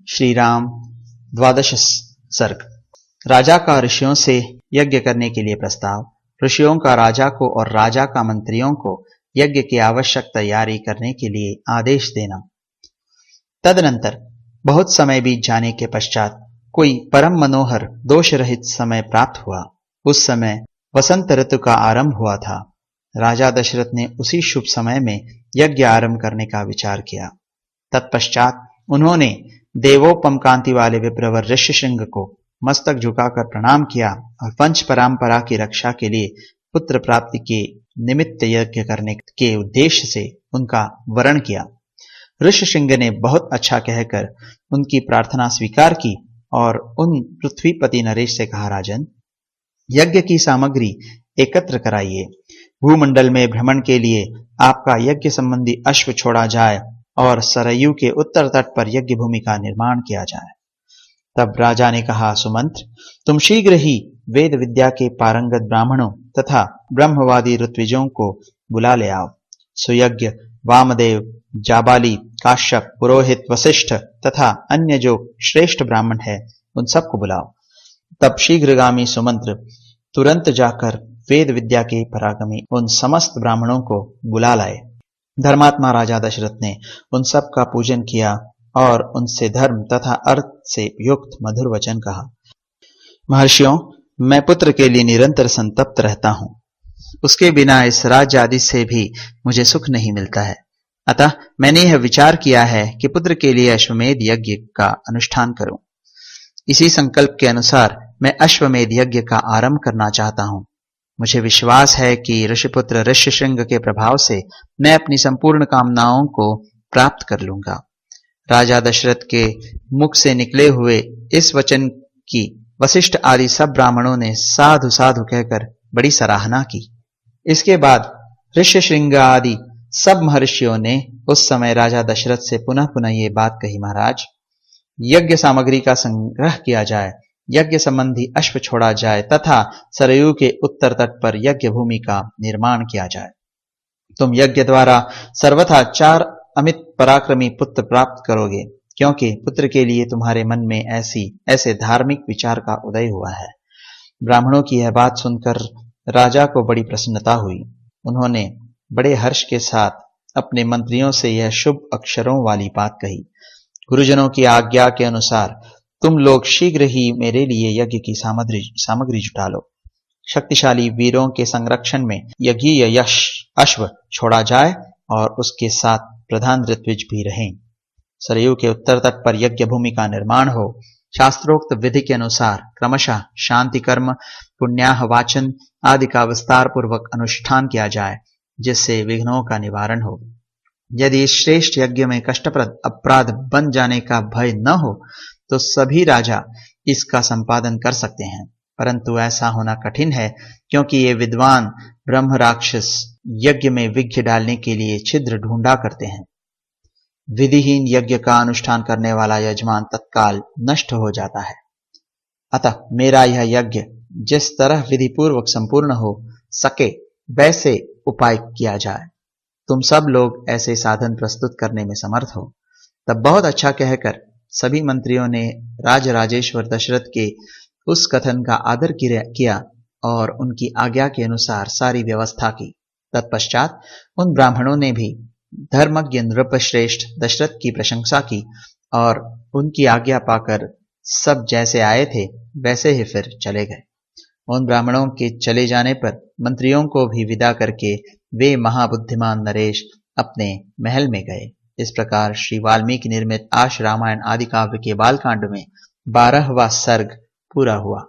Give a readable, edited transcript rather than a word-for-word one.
श्री राम। द्वादश सर्ग। राजा का ऋषियों से यज्ञ करने के लिए प्रस्ताव। ऋषियों का राजा को और राजा का मंत्रियों को यज्ञ की आवश्यक तैयारी करने के लिए आदेश देना। तदनंतर बहुत समय बीत जाने के पश्चात कोई परम मनोहर दोष रहित समय प्राप्त हुआ। उस समय वसंत ऋतु का आरंभ हुआ था। राजा दशरथ ने उसी शुभ समय में यज्ञ आरंभ करने का विचार किया। तत्पश्चात उन्होंने देवोपम कांति वाले विप्रवर ऋष्यशृंग को मस्तक झुकाकर प्रणाम किया और वंश परंपरा की रक्षा के लिए पुत्र प्राप्ति के निमित्त यज्ञ करने के उद्देश्य से उनका वरण किया। ऋष्यशृंग ने बहुत अच्छा कहकर उनकी प्रार्थना स्वीकार की और उन पृथ्वीपति नरेश से कहा, राजन, यज्ञ की सामग्री एकत्र कराइए। भूमंडल में भ्रमण के लिए आपका यज्ञ संबंधी अश्व छोड़ा जाए और सरयू के उत्तर तट पर यज्ञ भूमि का निर्माण किया जाए। तब राजा ने कहा, सुमंत्र, तुम शीघ्र ही वेद विद्या के पारंगत ब्राह्मणों तथा ब्रह्मवादी ऋत्विजों को बुला ले आओ। सुयज्ञ वामदेव, जाबाली, काश्यप, पुरोहित, वशिष्ठ तथा अन्य जो श्रेष्ठ ब्राह्मण है उन सबको बुलाओ। तब शीघ्रगामी सुमंत्र तुरंत जाकर वेद विद्या के परागमी उन समस्त ब्राह्मणों को बुला लाए। धर्मात्मा राजा दशरथ ने उन सब का पूजन किया और उनसे धर्म तथा अर्थ से युक्त मधुर वचन कहा। महर्षियों, मैं पुत्र के लिए निरंतर संतप्त रहता हूं। उसके बिना इस राज्य आदि से भी मुझे सुख नहीं मिलता है। अतः मैंने यह विचार किया है कि पुत्र के लिए अश्वमेध यज्ञ का अनुष्ठान करूं। इसी संकल्प के अनुसार मैं अश्वमेध यज्ञ का आरंभ करना चाहता हूं। मुझे विश्वास है कि ऋषिपुत्र ऋष्यशृंग के प्रभाव से मैं अपनी संपूर्ण कामनाओं को प्राप्त कर लूंगा। राजा दशरथ के मुख से निकले हुए इस वचन की वशिष्ठ आदि सब ब्राह्मणों ने साधु साधु कहकर बड़ी सराहना की। इसके बाद ऋष्यशृंग आदि सब महर्षियों ने उस समय राजा दशरथ से पुनः पुनः ये बात कही, महाराज, यज्ञ सामग्री का संग्रह किया जाए, यज्ञ संबंधी अश्व छोड़ा जाए तथा सरयू के उत्तर तट पर यज्ञ भूमि का निर्माण किया जाए। तुम यज्ञ द्वारा सर्वथा 4 अमित पराक्रमी पुत्र प्राप्त करोगे, क्योंकि पुत्र के लिए तुम्हारे मन में ऐसे धार्मिक विचार का उदय हुआ है। ब्राह्मणों की यह बात सुनकर राजा को बड़ी प्रसन्नता हुई। उन्होंने बड़े हर्ष के साथ अपने मंत्रियों से यह शुभ अक्षरों वाली बात कही। गुरुजनों की आज्ञा के अनुसार तुम लोग शीघ्र ही मेरे लिए यज्ञ की सामग्री जुटा लो। शक्तिशाली वीरों के संरक्षण में यज्ञीय यश अश्व छोड़ा जाए और उसके साथ प्रधान ऋत्विज भी रहें। सरयू के उत्तर तट पर यज्ञ भूमि का निर्माण हो। शास्त्रोक्त विधि के अनुसार क्रमशः शांति कर्म, पुण्याह वाचन आदि का विस्तार पूर्वक अनुष्ठान किया जाए, जिससे विघ्नों का निवारण हो। यदि इस श्रेष्ठ यज्ञ में कष्टप्रद अपराध बन जाने का भय न हो तो सभी राजा इसका संपादन कर सकते हैं, परंतु ऐसा होना कठिन है, क्योंकि ये विद्वान ब्रह्म राक्षस यज्ञ में विघ्न डालने के लिए छिद्र ढूंढा करते हैं। विधिहीन यज्ञ का अनुष्ठान करने वाला यजमान तत्काल नष्ट हो जाता है। अतः मेरा यह यज्ञ जिस तरह विधि पूर्वक संपूर्ण हो सके वैसे उपाय किया जाए। तुम सब लोग ऐसे साधन प्रस्तुत करने में समर्थ हो। तब बहुत अच्छा कहकर सभी मंत्रियों ने राजराजेश्वर दशरथ के उस कथन का आदर किया और उनकी आज्ञा के अनुसार सारी व्यवस्था की। तत्पश्चात उन ब्राह्मणों ने भी धर्मज्ञ नृपश्रेष्ठ दशरथ की प्रशंसा की और उनकी आज्ञा पाकर सब जैसे आए थे वैसे ही फिर चले गए। उन ब्राह्मणों के चले जाने पर मंत्रियों को भी विदा करके वे महाबुद्धिमान नरेश अपने महल में गए। इस प्रकार श्री वाल्मीकि निर्मित आश रामायण आदि काव्य के बालकांड में 12वां सर्ग पूरा हुआ।